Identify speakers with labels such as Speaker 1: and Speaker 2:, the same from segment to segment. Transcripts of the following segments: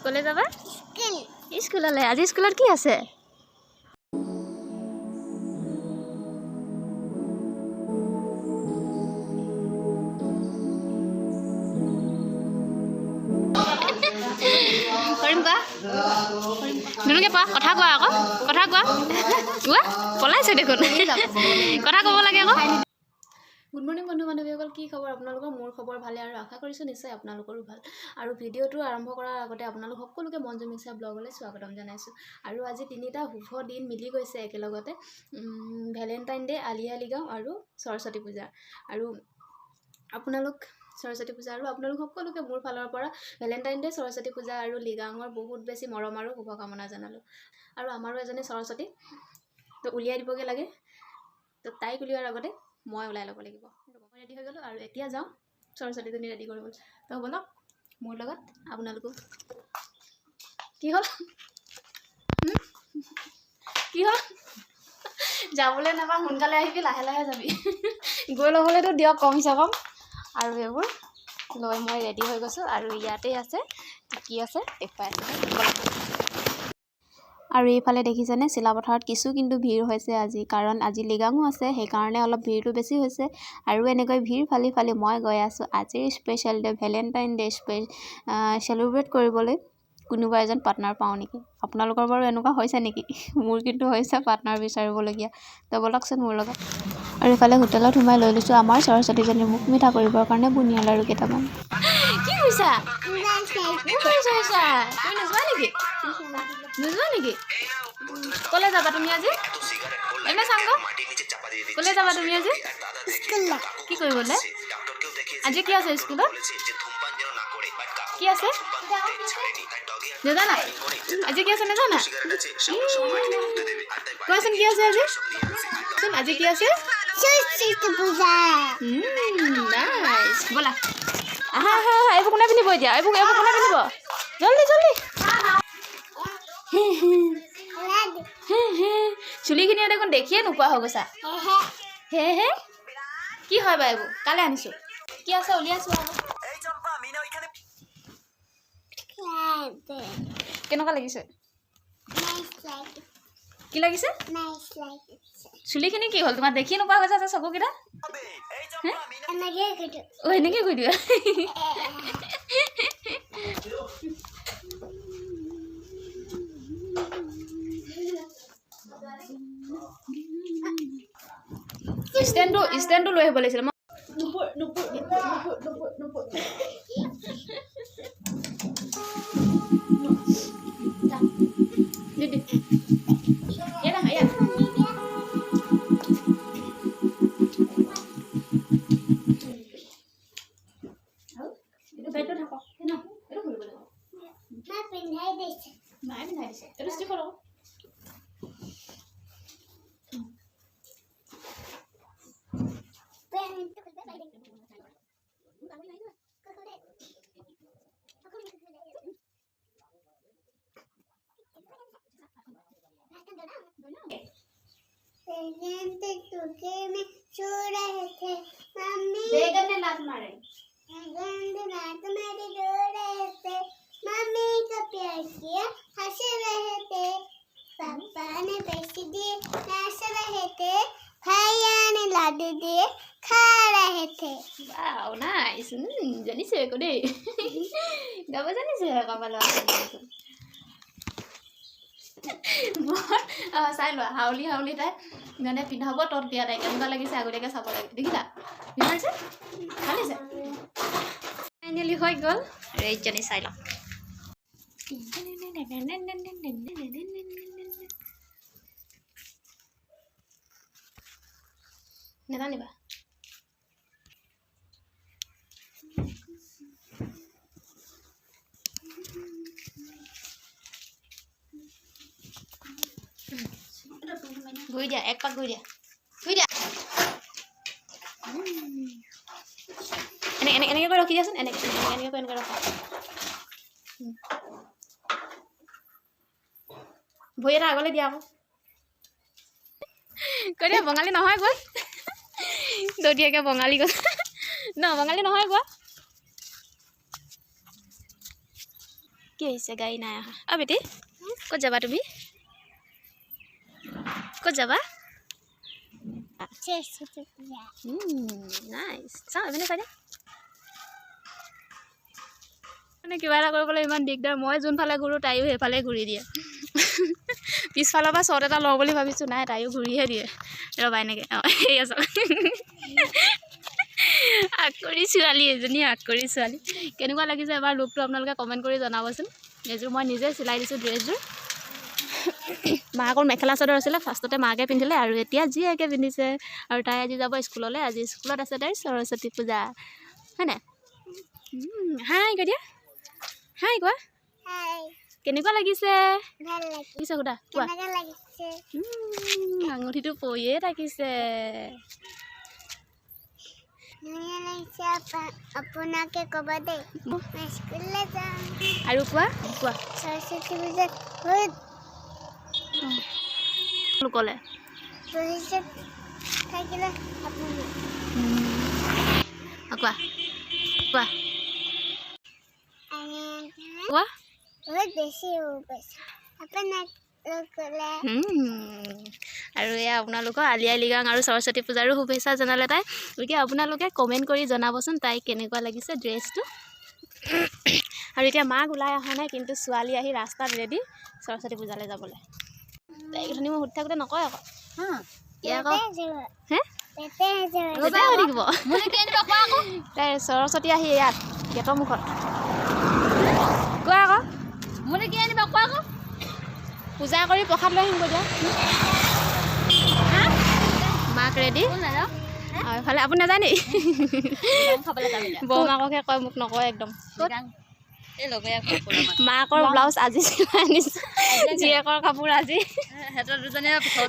Speaker 1: কলে যাবা স্কুললৈ আজি স্কুলত কি আছে কৰিম কোৱা নুনুকে পা কথা কোৱা আকৌ কথা কোৱা কোৱা পলাইছে দেখোন কথা ক'ব লাগে আকৌ গুড মৰ্নিং বন্ধু বান্ধৱীসকল কি খবৰ আপোনালোকৰ মোৰ খবৰ ভালে আৰু আশা কৰিছোঁ নিশ্চয় আপোনালোকৰো ভাল আৰু ভিডিঅ'টো আৰম্ভ কৰাৰ আগতে আপোনালোক সকলোকে মঞ্জু মিশ্ৰা ব্লগলৈ স্বাগতম জনাইছোঁ আৰু আজি তিনিটা শুভ দিন মিলি গৈছে একেলগতে ভেলেণ্টাইন ডে আলি আই লৃগাং আৰু সৰস্বতী পূজা আৰু আপোনালোক সৰস্বতী পূজা আৰু আপোনালোক সকলোকে মোৰ ফালৰ পৰা ভেলেণ্টাইন ডে সৰস্বতী পূজা আৰু লৃগাঙৰ বহুত বেছি মৰম আৰু শুভকামনা জনালোঁ আৰু আমাৰো এজনী সৰস্বতী তো উলিয়াই দিবগৈ লাগে তো তাইক উলিওৱাৰ আগতে মই ওলাই ল'ব লাগিব মই ৰেডি হৈ গ'লোঁ আৰু এতিয়া যাওঁ সৰস্বতীজনী ৰেডি কৰিবলৈ তো ব'লক মোৰ লগত আপোনালোকো কি হ'ল কি হ'ল যাবলৈ নাপাওঁ সোনকালে আহিবি লাহে লাহে যাবি গৈ ল'বলৈতো দিয়ক কমচে কম আৰু এইবোৰ লৈ মই ৰেডি হৈ গৈছোঁ আৰু ইয়াতেই আছে কি আছে দেখুৱাই আছে আৰু এইফালে দেখিছেনে চিলাপথাৰত কিছু কিন্তু ভিৰ হৈছে আজি কাৰণ আজি লৃগাঙো আছে সেইকাৰণে অলপ ভিৰটো বেছি হৈছে আৰু এনেকৈ ভিৰ ফালি ফালি মই গৈ আছোঁ আজিৰ special day Valentine day celebrate কৰিবলৈ কোনোবা এজন পাৰ্টনাৰ পাওঁ নেকি আপোনালোকৰ বাৰু এনেকুৱা হৈছে নেকি মোৰ কিন্তু হৈছে পাৰ্টনাৰ বিচাৰিবলগীয়া তো ব'লকচোন মোৰ লগত আৰু ইফালে হোটেলত সোমাই লৈ লৈছোঁ আমাৰ সৰস্বতীজনী মুখ মিঠা কৰিবৰ কাৰণে বুনিয়া লাড়ু কেইটামান কি কৈছা নোযোৱা নেকি ক'লৈ যাবা তুমি আজি এনে চাংগ ক'লৈ যাবা তুমি আজি কি কৰিবলৈ আজি কি আছে স্কুলত কি আছে নাজানা আজি কি আছে নাজানা কোৱাচোন কি আছে আজি চোন আজি কি আছে নাইচ ব'লা আহা আহা এইবোৰ কোনে পিন্ধিব এতিয়া এইবোৰ কোনে পিন্ধিব জলদি জলদি চুলিখিনি দেখোন দেখিয়ে নোপোৱা হৈ গৈছা হে হে কি হয় বা এইবোৰ কালে আনিছোঁ কি আছে উলিয়াইছোঁ কেনেকুৱা লাগিছে কি লাগিছে চুলিখিনি কি হ'ল তোমাৰ দেখি নোপোৱা গৈছা যে চকুকেইটা অঁ এনেকৈ কৈ দিবা ষ্টেণ্ডটো লৈ আহিব লাগিছিলে মই बेगन ने लात मारे मम्मी का प्यार किया हंस रहे थे पापा ने पैसे दिए नाच रहे थे भैया ने लाडू दिए खा रहे थे वाओ नाइस जानी से को दे गाबा जानी से काबाला চাই লোৱা হাউলি হাউলি তাই মানে পিন্ধাব তত দিয়া তাই কেনেকুৱা লাগিছে আগতীয়াকৈ চাব লাগে দেখিলা বিচাৰিছে ভালিছে ফাইনেলি হৈ গ'ল ৰেজনী চাই লওঁ নেজানিবা গৈ দিয়া এক পাক গৈ দিয়া এনেকৈ কৰি ৰখি দিয়াচোন এনেকৈ ৰখা ভৰি এটা আগলৈ দিয়া আকৌ কৈ দিয়া বঙালী নহয় গৈ দৌদিয়াকৈ বঙালী গৈ ন বঙালী নহয় কোৱা কি হৈছে গাড়ী নাই অহা অ বেটি ক'ত যাবা তুমি ক'ত যাবা নাইচ চাওঁ এপিনে চাই দে মানে কিবা এটা কৰিবলৈ ইমান দিগদাৰ মই যোনফালে ঘূৰোঁ তাইও সেইফালে ঘূৰি দিয়ে পিছফালৰ পৰা শ্বট এটা লওঁ বুলি ভাবিছোঁ নাই তাইও ঘূৰিহে দিয়ে ৰ'বা এনেকৈ অঁ সেই আছ আকৰি ছোৱালী এজনী আকৰি ছোৱালী কেনেকুৱা লাগিছে এবাৰ লুকটো আপোনালোকে কমেণ্ট কৰি জনাবচোন এইযোৰ মই নিজে চিলাই দিছোঁ ড্ৰেছযোৰ মাকৰ মেখেলা চাদৰ আছিলে ফাৰ্ষ্টতে মাকে পিন্ধিলে আৰু এতিয়া জীয়েকে পিন্ধিছে আৰু তাই আজি যাব স্কুললৈ আজি স্কুলত আছে তাইৰ সৰস্বতী পূজা হয় নাই হাই কৈ দিয়া হাই কোৱা কেনেকুৱা লাগিছে লাগিছে সুধা কোৱা আঙুঠিটো পৰিয়ে থাকিছে
Speaker 2: আপোনাকে ক'ব দেই স্কুললৈ যাম
Speaker 1: আৰু কোৱা কোৱা
Speaker 2: সৰস্বতী পূজাত বহুত
Speaker 1: লোকলে
Speaker 2: থাকিলে আপুনি
Speaker 1: কোৱা কোৱা কোৱা
Speaker 2: বহুত বেছি আপোনাক
Speaker 1: আৰু এয়া আপোনালোকৰ আলি আই লৃগাং আৰু সৰস্বতী পূজাৰো শুভেচ্ছা জনালে তাই গতিকে আপোনালোকে কমেণ্ট কৰি জনাবচোন তাই কেনেকুৱা লাগিছে ড্ৰেছটো আৰু এতিয়া মাক ওলাই অহা নাই কিন্তু ছোৱালী আহি ৰাস্তাত ৰেডি সৰস্বতী পূজালৈ যাবলৈ তাইক ধুনী মই সুধি থাকোঁতে নকয় আকৌ আকৌ হে সুধিব তাই সৰস্বতী আহি ইয়াত গেটৰ মুখত কোৱা আকৌ মোলৈ কি আনিবা কোৱা আকৌ পূজা কৰি প্ৰসাদ লৈ আহিম দিয়া মাক ৰেডি আৰু এইফালে আপুনি নাযায় নি বৌমাককে কয় মোক নকয় একদম মাকৰ ব্লাউজ আজি চিলাই আনিছে জীয়েকৰ কাপোৰ আজি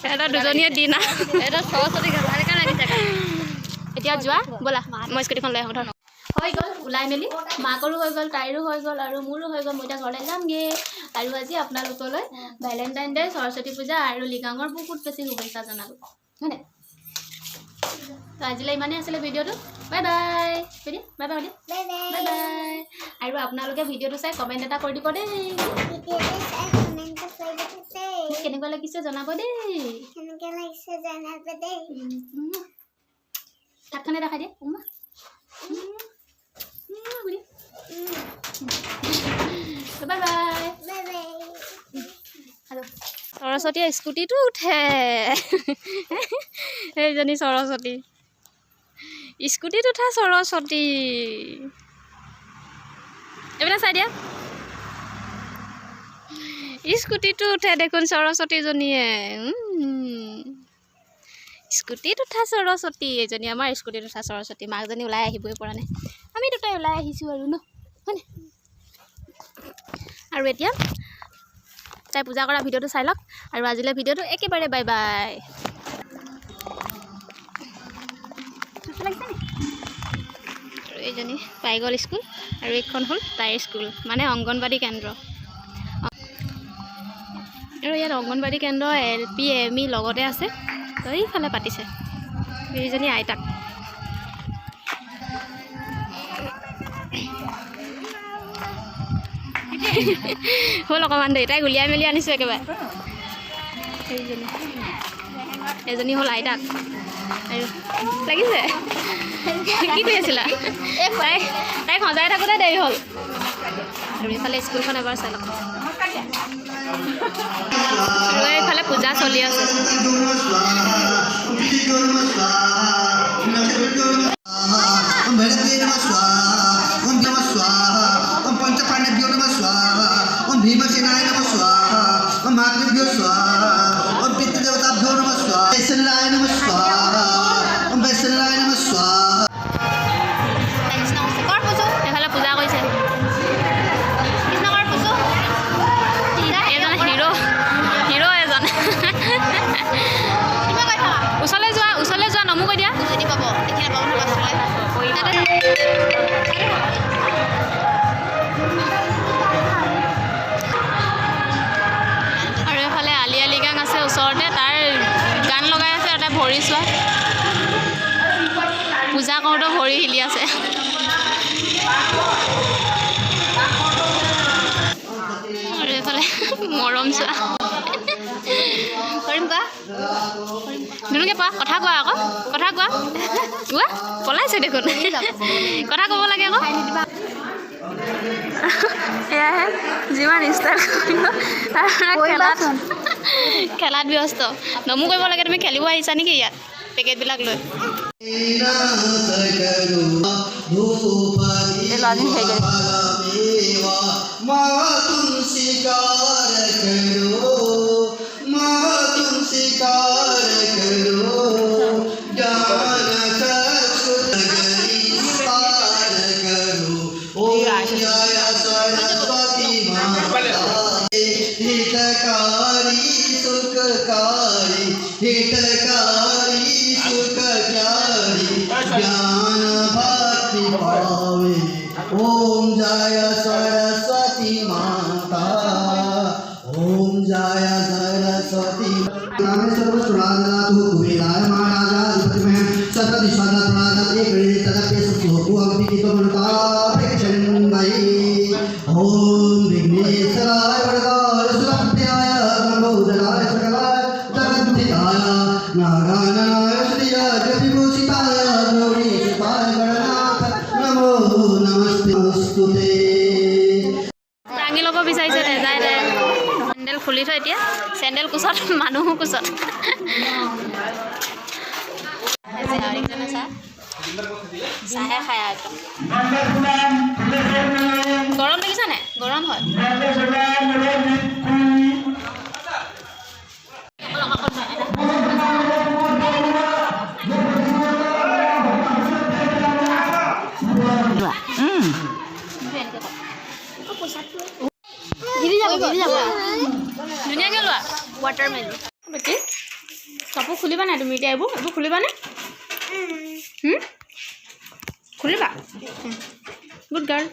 Speaker 1: সিহঁতৰ দুজনীয়ে দিন এতিয়া যোৱা ব'লা মই স্কুটিখন লৈ আহোঁ ধৰ হৈ গ'ল ওলাই মেলি মাকৰো হৈ গ'ল তাইৰো হৈ গ'ল আৰু মোৰো হৈ গ'ল মই এতিয়া ঘৰলৈ যামগৈ আৰু আজি আপোনালোকলৈ ভেলেণ্টাইন ডে সৰস্বতী পূজা আৰু লৃগাঙৰ বহুত বেছি শুভেচ্ছা জনালোঁ হয়নে তো আজিলৈ ইমানেই আছিলে ভিডিঅ'টো bye bye bye bye bye bye আৰু আপোনালোকে ভিডিঅ'টো চাই কমেণ্ট এটা কৰি দিব দেই কেনেকুৱা লাগিছে জনাব দেই ভাতখনে দেখাই দিয়ে বাই বাই সৰস্বতীয়ে স্কুটিটো উঠে সেইজনী সৰস্বতী স্কুটিত উঠা সৰস্বতী এইপিনে চাই দিয়া স্কুটিটো উঠে দেখোন সৰস্বতীজনীয়ে স্কুটিত উঠা সৰস্বতী এজনী আমাৰ স্কুটিত উঠা সৰস্বতী মাকজনী ওলাই আহিবই পৰা নাই আমি দুটাই ওলাই আহিছোঁ আৰু ন হয়নে আৰু এতিয়া তাই পূজা কৰা ভিডিঅ'টো চাই লওক আৰু আজিলৈ ভিডিঅ'টো একেবাৰে বাই বাই আৰু এইজনী পাই গ'ল স্কুল আৰু এইখন হ'ল তাইৰ স্কুল মানে অংগনবাদী কেন্দ্ৰ আৰু ইয়াত অংগনবাদী কেন্দ্ৰ LP ME লগতে আছে তো এইফালে পাতিছে এইজনী আইতাক হ'ল অকণমান দেই তাইক উলিয়াই মেলি আনিছোঁ একেবাৰে এজনী হ'ল আইতাক আৰু লাগিছে কি কৰি আছিলা তাইক সজাই থাকোঁতে দেৰি হ'ল আৰু এইফালে স্কুলখন এবাৰ চাই লওক আৰু এইফালে পূজা চলি আছে
Speaker 3: भीमसेनाय नमः स्वाहा ओम मातृभ्यो स्वाहा ओम पितृदेवताभ्यो नमः स्वाहा वैश्यलाय नमः स्वाहा ओम वैश्यलाय नमः स्वाहा
Speaker 1: এইফালে পূজা কৰিছে এজন হিৰো এজন ওচৰলৈ যোৱা নমু কৈ দিয়া ওচৰতে তাৰ গান লগাই আছে এটা ভৰি চোৱা পূজা কৰোঁতে ভৰি হিলি আছে মৰম চোৱা কৰিম কোৱা ধুনুকে পা কথা কোৱা আকৌ কথা কোৱা কোৱা পলাইছে দেখোন কথা ক'ব লাগে আকৌ এয়াহে যিমান ষ্টাইল খেলাত ব্যস্ত নমু কৰিব লাগে তুমি খেলিব আহিছা নেকি ইয়াত পেকেটবিলাক লৈ
Speaker 3: हितकारी सुख क्यारी ज्ञान भक्ति पावे ओम जय सरस्वती माता ओम जय सरस्वती नामे सर्व सुराधनातु कुबेराय महाराजा अधिपतिमः सतत ईश्वरः प्रणादः एक वेदे तदप्य सुखो अवधि की तो मनता प्रेक्षण मयि ओम विघ्नेश्वराय वरदाय सुलभ्याय गंगोदराय सकलाय जगद्धिताय नारायणाय श्रीयाय विभूषिताय गौरीशताय गणनाथ नमो नमस्ते
Speaker 1: দাঙি ল'ব বিচাৰিছে নেযায় দে চেণ্ডেল খুলি থৈ এতিয়া চেণ্ডেল কোচত মানুহো কোচত চাহে খায় একদম গৰম দেখিছা নাই গৰম হয় ধুনীয়াকৈ লোৱা ৱাটাৰমেলন বেটি কাপোৰ খুলিবা নাই তুমি এতিয়া এইবোৰ খুলিবানে খুলিবা গুড গাৰ্ল